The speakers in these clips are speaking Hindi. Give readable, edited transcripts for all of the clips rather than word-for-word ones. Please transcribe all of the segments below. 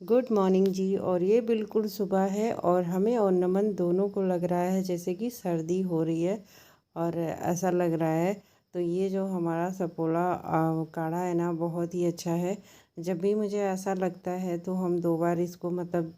गुड मॉर्निंग जी। और ये बिल्कुल सुबह है और हमें और नमन दोनों को लग रहा है जैसे कि सर्दी हो रही है और ऐसा लग रहा है। तो ये जो हमारा सपोला काढ़ा है ना, बहुत ही अच्छा है। जब भी मुझे ऐसा लगता है तो हम 2 बार इसको मतलब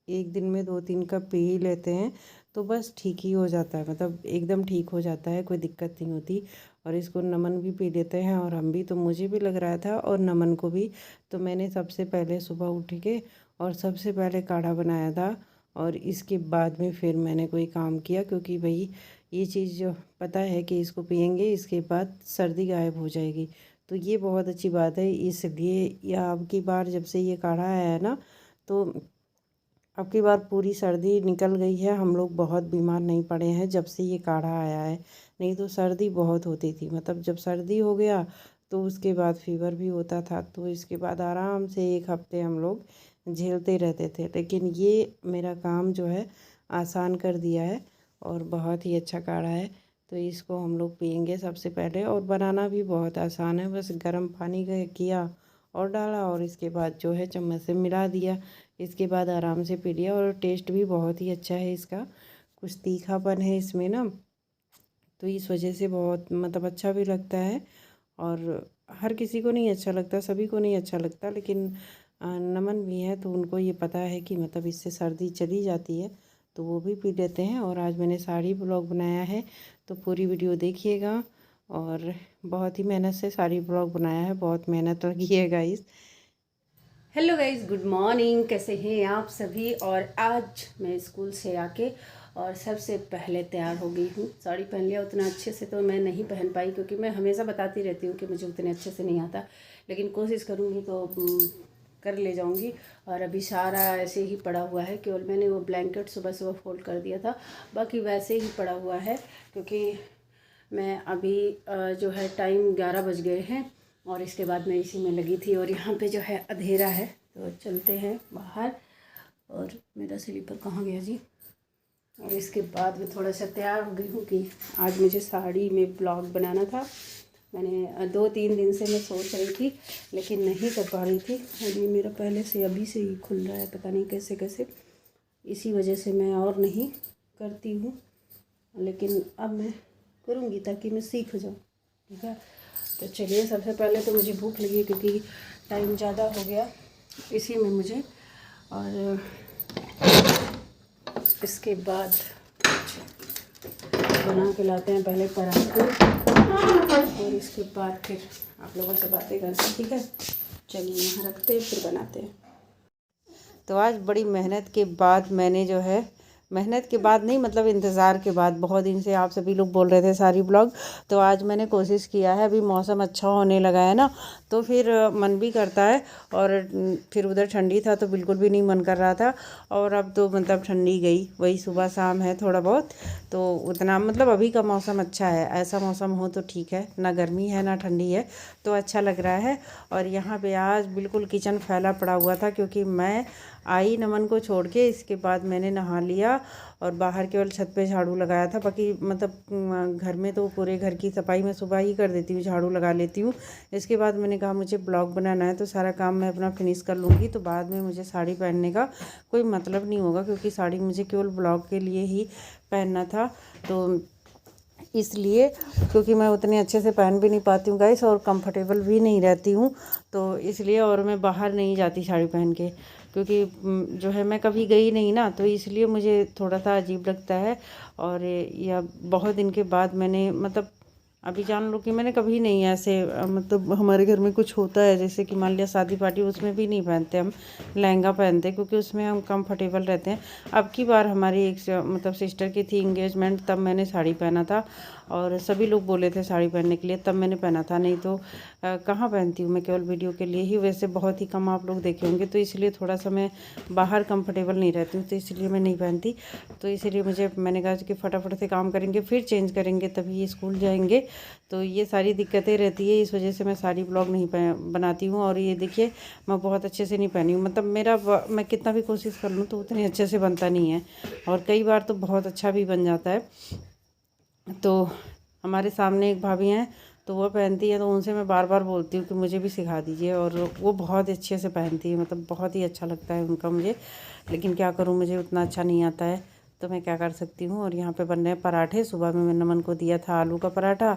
एक दिन में 2-3 कप पी ही लेते हैं तो बस ठीक ही हो जाता है, मतलब एकदम ठीक हो जाता है, कोई दिक्कत नहीं होती। और इसको नमन भी पी लेते हैं और हम भी, तो मुझे भी लग रहा था और नमन को भी। तो मैंने सबसे पहले सुबह उठ के और सबसे पहले काढ़ा बनाया था और इसके बाद में फिर मैंने कोई काम किया, क्योंकि भाई ये चीज़ जो पता है कि इसको पियेंगे इसके बाद सर्दी गायब हो जाएगी। तो ये बहुत अच्छी बात है, इसलिए या अब की बार जब से ये काढ़ा आया है ना, तो अब की बार पूरी सर्दी निकल गई है। हम लोग बहुत बीमार नहीं पड़े हैं जब से ये काढ़ा आया है। नहीं तो सर्दी बहुत होती थी, मतलब जब सर्दी हो गया तो उसके बाद फीवर भी होता था, तो इसके बाद आराम से 1 हफ्ते हम लोग झेलते रहते थे। लेकिन ये मेरा काम जो है आसान कर दिया है और बहुत ही अच्छा काढ़ा है। तो इसको हम लोग पियेंगे सबसे पहले, और बनाना भी बहुत आसान है। बस गर्म पानी किया और डाला और इसके बाद जो है चम्मच से मिला दिया। इसके बाद आराम से पी लिया और टेस्ट भी बहुत ही अच्छा है इसका। कुछ तीखापन है इसमें ना, तो इस वजह से बहुत मतलब अच्छा भी लगता है। और हर किसी को नहीं अच्छा लगता, सभी को नहीं अच्छा लगता, लेकिन नमन भी है तो उनको ये पता है कि मतलब इससे सर्दी चली जाती है, तो वो भी पी लेते हैं। और आज मैंने साड़ी ब्लॉग बनाया है, तो पूरी वीडियो देखिएगा। और बहुत ही मेहनत से साड़ी ब्लॉग बनाया है, बहुत मेहनत लगी है guys. Hello guys, good morning, कैसे हैं आप सभी। और आज मैं स्कूल से आके और सबसे पहले तैयार हो गई हूँ, साड़ी पहन लिया। उतना अच्छे से तो मैं नहीं पहन पाई, क्योंकि मैं हमेशा बताती रहती हूँ कि मुझे उतने अच्छे से नहीं आता, लेकिन कोशिश करूँगी तो कर ले जाऊँगी। और अभी सारा ऐसे ही पड़ा हुआ है, केवल मैंने वो ब्लैंकेट सुबह सुबह फोल्ड कर दिया था, बाकी वैसे ही पड़ा हुआ है। क्योंकि मैं अभी जो है टाइम 11 बज गए हैं और इसके बाद मैं इसी में लगी थी, और यहाँ पे जो है अंधेरा है, तो चलते हैं बाहर। और मेरा स्लीपर कहाँ गया जी। और इसके बाद मैं थोड़ा सा तैयार हो गई हूँ कि आज मुझे साड़ी में ब्लॉग बनाना था। मैंने 2-3 दिन से मैं सोच रही थी, लेकिन नहीं कर पा रही थी। और ये मेरा पहले से अभी से ही खुल रहा है, पता नहीं कैसे कैसे, इसी वजह से मैं और नहीं करती हूँ। लेकिन अब मैं करूँगी ताकि मैं सीख जाऊँ, ठीक है। तो चलिए, सबसे पहले तो मुझे भूख लगी क्योंकि टाइम ज़्यादा हो गया इसी में मुझे। और इसके बाद बना के लाते हैं पहले पराठे, और इसके बाद फिर आप लोगों से बातें करते हैं, ठीक है। चलिए यहाँ रखते हैं, फिर बनाते हैं। तो आज बड़ी मेहनत के बाद मैंने जो है, मेहनत के बाद नहीं मतलब इंतज़ार के बाद, बहुत दिन से आप सभी लोग बोल रहे थे सारी ब्लॉग, तो आज मैंने कोशिश किया है। अभी मौसम अच्छा होने लगा है ना, तो फिर मन भी करता है। और फिर उधर ठंडी था तो बिल्कुल भी नहीं मन कर रहा था, और अब तो मतलब ठंडी गई, वही सुबह शाम है थोड़ा बहुत, तो उतना मतलब अभी का मौसम अच्छा है। ऐसा मौसम हो तो ठीक है, ना गर्मी है ना ठंडी है, तो अच्छा लग रहा है। और यहाँ पे आज बिल्कुल किचन फैला पड़ा हुआ था, क्योंकि मैं आई नमन को छोड़ के, इसके बाद मैंने नहा लिया और बाहर केवल छत पे झाड़ू लगाया था। बाकी मतलब घर में तो पूरे घर की सफाई मैं सुबह ही कर देती हूँ, झाड़ू लगा लेती हूँ। इसके बाद मैंने कहा मुझे ब्लॉग बनाना है, तो सारा काम मैं अपना फिनिश कर लूँगी, तो बाद में मुझे साड़ी पहनने का कोई मतलब नहीं होगा, क्योंकि साड़ी मुझे केवल ब्लॉग के लिए ही पहनना था। तो इसलिए, क्योंकि मैं उतने अच्छे से पहन भी नहीं पाती हूँ गाइस, और कंफर्टेबल भी नहीं रहती हूँ, तो इसलिए। और मैं बाहर नहीं जाती साड़ी पहन के, क्योंकि जो है मैं कभी गई नहीं ना, तो इसलिए मुझे थोड़ा सा अजीब लगता है। और या बहुत दिन के बाद मैंने मतलब, अभी जान लो कि मैंने कभी नहीं ऐसे मतलब हमारे घर में कुछ होता है जैसे कि मान लिया शादी पार्टी, उसमें भी नहीं पहनते हम लहंगा पहनते, क्योंकि उसमें हम कंफर्टेबल रहते हैं। अब की बार हमारी एक मतलब सिस्टर की थी इंगेजमेंट, तब मैंने साड़ी पहना था, और सभी लोग बोले थे साड़ी पहनने के लिए, तब मैंने पहना था। नहीं तो कहाँ पहनती हूँ मैं, केवल वीडियो के लिए ही, वैसे बहुत ही कम आप लोग देखे होंगे, तो इसलिए थोड़ा सा मैं बाहर कंफर्टेबल नहीं रहती हूँ, तो इसलिए मैं नहीं पहनती। तो इसीलिए मैंने कहा कि फटाफट से काम करेंगे, फिर चेंज करेंगे, तभी स्कूल जाएंगे। तो ये सारी दिक्कतें रहती है, इस वजह से मैं साड़ी ब्लॉग नहीं बनाती हूँ। और ये देखिए, मैं बहुत अच्छे से नहीं पहनी हूँ, मतलब मैं कितना भी कोशिश कर लूँ तो उतने अच्छे से बनता नहीं है, और कई बार तो बहुत अच्छा भी बन जाता है। तो हमारे सामने एक भाभी हैं, तो वो पहनती है, तो उनसे मैं बार बार बोलती हूँ कि मुझे भी सिखा दीजिए, और वो बहुत अच्छे से पहनती है, मतलब बहुत ही अच्छा लगता है उनका मुझे। लेकिन क्या करूँ, मुझे उतना अच्छा नहीं आता है, तो मैं क्या कर सकती हूँ। और यहाँ पे बन रहे हैं पराठे। सुबह में मैंने नमन को दिया था आलू का पराठा,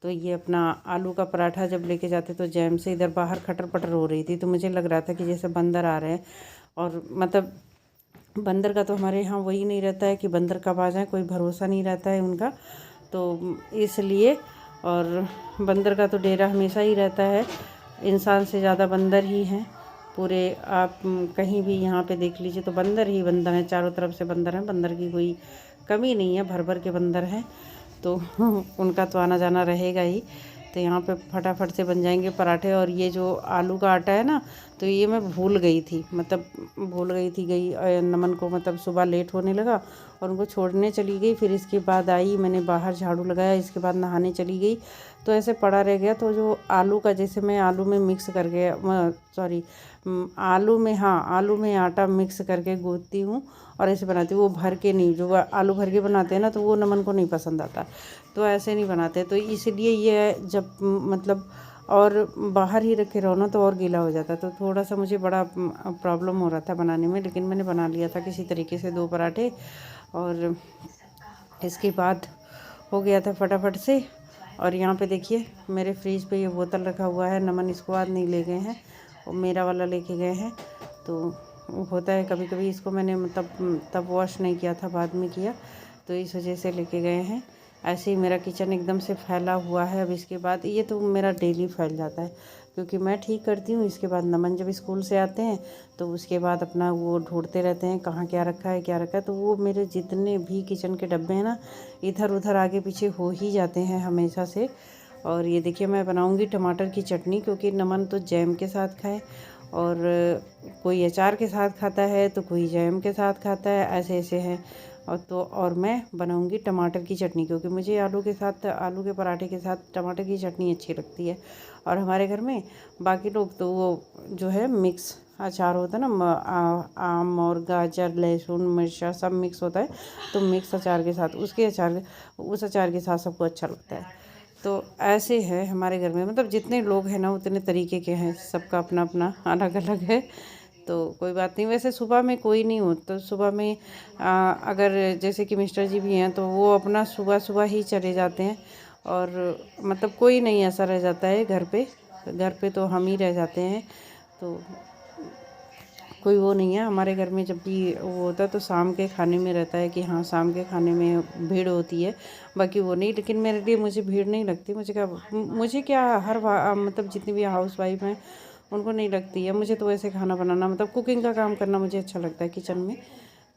तो ये अपना आलू का पराठा जब लेके जाते तो जैम से इधर बाहर खटर पटर हो रही थी, तो मुझे लग रहा था कि जैसे बंदर आ रहे हैं। और मतलब बंदर का तो हमारे यहाँ वही नहीं रहता है कि बंदर कब आ जाए, कोई भरोसा नहीं रहता है उनका, तो इसलिए। और बंदर का तो डेरा हमेशा ही रहता है, इंसान से ज़्यादा बंदर ही हैं पूरे। आप कहीं भी यहाँ पे देख लीजिए तो बंदर ही बंदर हैं, चारों तरफ से बंदर हैं, बंदर की कोई कमी नहीं है, भर भर के बंदर हैं, तो उनका तो आना जाना रहेगा ही। तो यहाँ पे फटाफट से बन जाएंगे पराठे। और ये जो आलू का आटा है ना, तो ये मैं भूल गई थी, मतलब भूल गई थी, नमन को, मतलब सुबह लेट होने लगा और उनको छोड़ने चली गई। फिर इसके बाद आई, मैंने बाहर झाड़ू लगाया, इसके बाद नहाने चली गई, तो ऐसे पड़ा रह गया। तो जो आलू का, जैसे मैं आलू में मिक्स करके, सॉरी, आलू में आटा मिक्स करके गूँथती हूँ और ऐसे बनाती हूँ। वो भर के नहीं, जो आलू भर के बनाते हैं ना, तो वो नमन को नहीं पसंद आता, तो ऐसे नहीं बनाते। तो इसलिए ये जब मतलब और बाहर ही रखे रहो ना, तो और गीला हो जाता है, तो थोड़ा सा मुझे बड़ा प्रॉब्लम हो रहा था बनाने में। लेकिन मैंने बना लिया था किसी तरीके से 2 पराठे, और इसके बाद हो गया था फटाफट से। और यहाँ पे देखिए मेरे फ्रिज पे ये बोतल रखा हुआ है, नमन इसको आज नहीं ले गए हैं, और मेरा वाला लेके गए हैं। तो होता है कभी कभी, इसको मैंने मतलब तब वॉश नहीं किया था, बाद में किया, तो इस वजह से लेके गए हैं। ऐसे ही मेरा किचन एकदम से फैला हुआ है। अब इसके बाद ये तो मेरा डेली फैल जाता है, क्योंकि मैं ठीक करती हूँ, इसके बाद नमन जब स्कूल से आते हैं तो उसके बाद अपना वो ढूंढते रहते हैं कहाँ क्या रखा है क्या रखा है। तो वो मेरे जितने भी किचन के डब्बे हैं ना, इधर उधर आगे पीछे हो ही जाते हैं हमेशा से। और ये देखिए मैं बनाऊंगी टमाटर की चटनी, क्योंकि नमन तो जैम के साथ खाए, और कोई अचार के साथ खाता है, तो कोई जैम के साथ खाता है, ऐसे ऐसे हैं। और मैं बनाऊंगी टमाटर की चटनी, क्योंकि मुझे आलू के साथ, आलू के पराठे के साथ टमाटर की चटनी अच्छी लगती है। और हमारे घर में बाकी लोग तो वो जो है मिक्स अचार होता है ना, आम और गाजर लहसुन मिर्चा सब मिक्स होता है, तो मिक्स अचार के साथ उस अचार के साथ सबको अच्छा लगता है। तो ऐसे है हमारे घर में, मतलब जितने लोग हैं ना उतने तरीके के हैं, सबका अपना अपना अलग अलग है, तो कोई बात नहीं। वैसे सुबह में कोई नहीं हो, तो सुबह में अगर जैसे कि मिस्टर जी भी हैं, तो वो अपना सुबह सुबह ही चले जाते हैं, और मतलब कोई नहीं ऐसा रह जाता है घर पे तो हम ही रह जाते हैं, तो कोई वो नहीं है हमारे घर में। जब भी वो होता है तो शाम के खाने में रहता है कि हाँ शाम के खाने में भीड़ होती है, बाकी वो नहीं। लेकिन मेरे लिए, मुझे भीड़ नहीं लगती, मुझे क्या मतलब जितनी भी हाउस वाइफ हैं उनको नहीं लगती है। मुझे तो वैसे खाना बनाना, मतलब कुकिंग का काम करना मुझे अच्छा लगता है, किचन में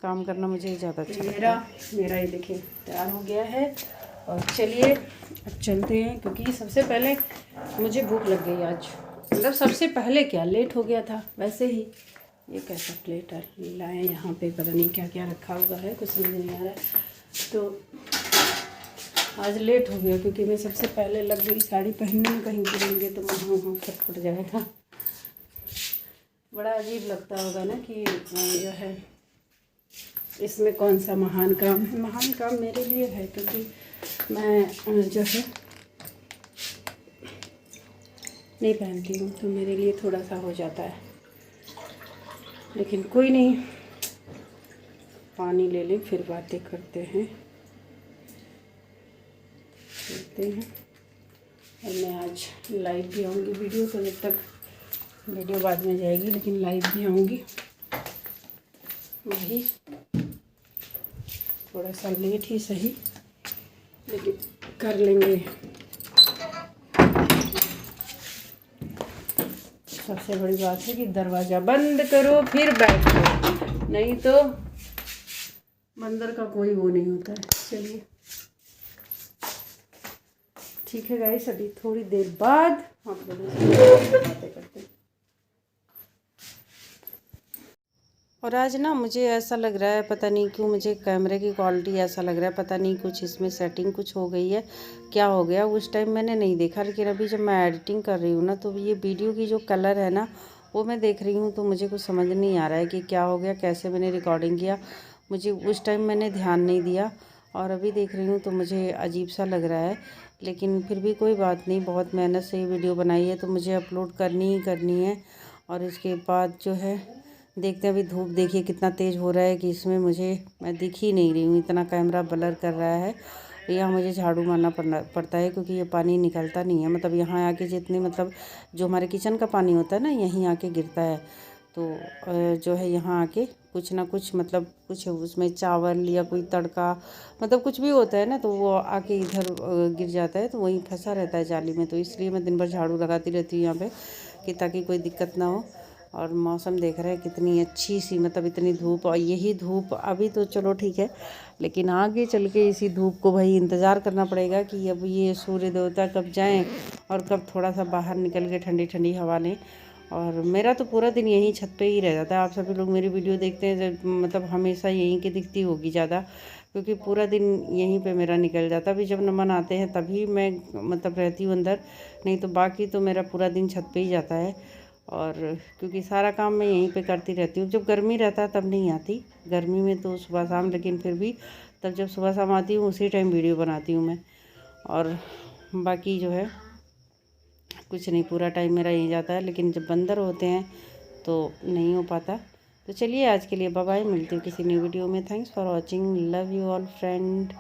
काम करना मुझे ज़्यादा अच्छा लगता है। मेरा ये देखिए तैयार हो गया है, और चलिए अब चलते हैं, क्योंकि सबसे पहले मुझे भूख लग गई आज, मतलब सबसे पहले क्या, लेट हो गया था वैसे ही। ये कैसा प्लेट लाए, यहाँ पे पता नहीं क्या क्या रखा हुआ है, कुछ समझ नहीं आ रहा है। तो आज लेट हो गया, क्योंकि मैं सबसे पहले लग गई साड़ी पहनने में, कहीं गिरेंगे तो वहाँ फट जाएगा। बड़ा अजीब लगता होगा ना कि जो है इसमें कौन सा महान काम है। महान काम मेरे लिए है, क्योंकि मैं जो है नहीं पहनती हूँ, तो मेरे लिए थोड़ा सा हो जाता है। लेकिन कोई नहीं, पानी ले लें फिर बातें करते हैं। और मैं आज लाइव भी आऊँगी वीडियो, तो जब तक वीडियो बाद में जाएगी, लेकिन लाइव भी आऊँगी। वही थोड़ा सा लेट ही सही, लेकिन कर लेंगे। सबसे बड़ी बात है कि दरवाज़ा बंद करो फिर बैठो, नहीं तो बंदर का कोई वो नहीं होता है। चलिए ठीक है गाइस, अभी थोड़ी देर बाद आप लोगों से बातें करते हैं। और आज ना मुझे ऐसा लग रहा है, पता नहीं क्यों मुझे कैमरे की क्वालिटी ऐसा लग रहा है, पता नहीं कुछ इसमें सेटिंग कुछ हो गई है, क्या हो गया उस टाइम मैंने नहीं देखा। लेकिन अभी जब मैं एडिटिंग कर रही हूँ ना, तो ये वीडियो की जो कलर है ना वो मैं देख रही हूँ, तो मुझे कुछ समझ नहीं आ रहा है कि क्या हो गया, कैसे मैंने रिकॉर्डिंग किया। मुझे उस टाइम मैंने ध्यान नहीं दिया, और अभी देख रही हूँ तो मुझे अजीब सा लग रहा है, लेकिन फिर भी कोई बात नहीं, बहुत मेहनत से ये वीडियो बनाई है तो मुझे अपलोड करनी ही करनी है। और इसके बाद जो है देखते हैं, अभी धूप देखिए कितना तेज़ हो रहा है कि इसमें मैं दिख ही नहीं रही हूँ, इतना कैमरा ब्लर कर रहा है। यहाँ मुझे झाड़ू मारना पड़ता है क्योंकि ये पानी निकलता नहीं है, मतलब यहाँ आके जितने मतलब जो हमारे किचन का पानी होता है ना, यहीं आके गिरता है। तो जो है यहाँ आके कुछ ना कुछ मतलब कुछ उसमें चावल या कोई तड़का मतलब कुछ भी होता है ना, तो वो आके इधर गिर जाता है, तो वहीं फंसा रहता है जाली में। तो इसलिए मैं दिन भर झाड़ू लगाती रहती हूँ यहाँ पे कि ताकि कोई दिक्कत ना हो। और मौसम देख रहे हैं कितनी अच्छी सी, मतलब इतनी धूप, और यही धूप अभी तो चलो ठीक है, लेकिन आगे चल के इसी धूप को भाई इंतज़ार करना पड़ेगा कि अब ये सूर्य देवता कब जाएं और कब थोड़ा सा बाहर निकल के ठंडी ठंडी हवा लें। और मेरा तो पूरा दिन यहीं छत पे ही रह जाता है। आप सभी लोग मेरी वीडियो देखते हैं जब, मतलब हमेशा यहीं की दिखती होगी ज़्यादा, क्योंकि पूरा दिन यहीं पे मेरा निकल जाता है। अभी जब नमन आते हैं तभी मैं मतलब रहती हूँ अंदर, नहीं तो बाकी तो मेरा पूरा दिन छत पे ही जाता है। और क्योंकि सारा काम मैं यहीं पे करती रहती हूँ। जब गर्मी रहता है तब नहीं आती, गर्मी में तो सुबह शाम, लेकिन फिर भी तब जब सुबह शाम आती हूँ उसी टाइम वीडियो बनाती हूँ मैं। और बाकी जो है कुछ नहीं, पूरा टाइम मेरा यहीं जाता है, लेकिन जब बंदर होते हैं तो नहीं हो पाता। तो चलिए आज के लिए बाय बाय, मिलती हूँ किसी न्यू वीडियो में। Thanks for watching, love you all friend.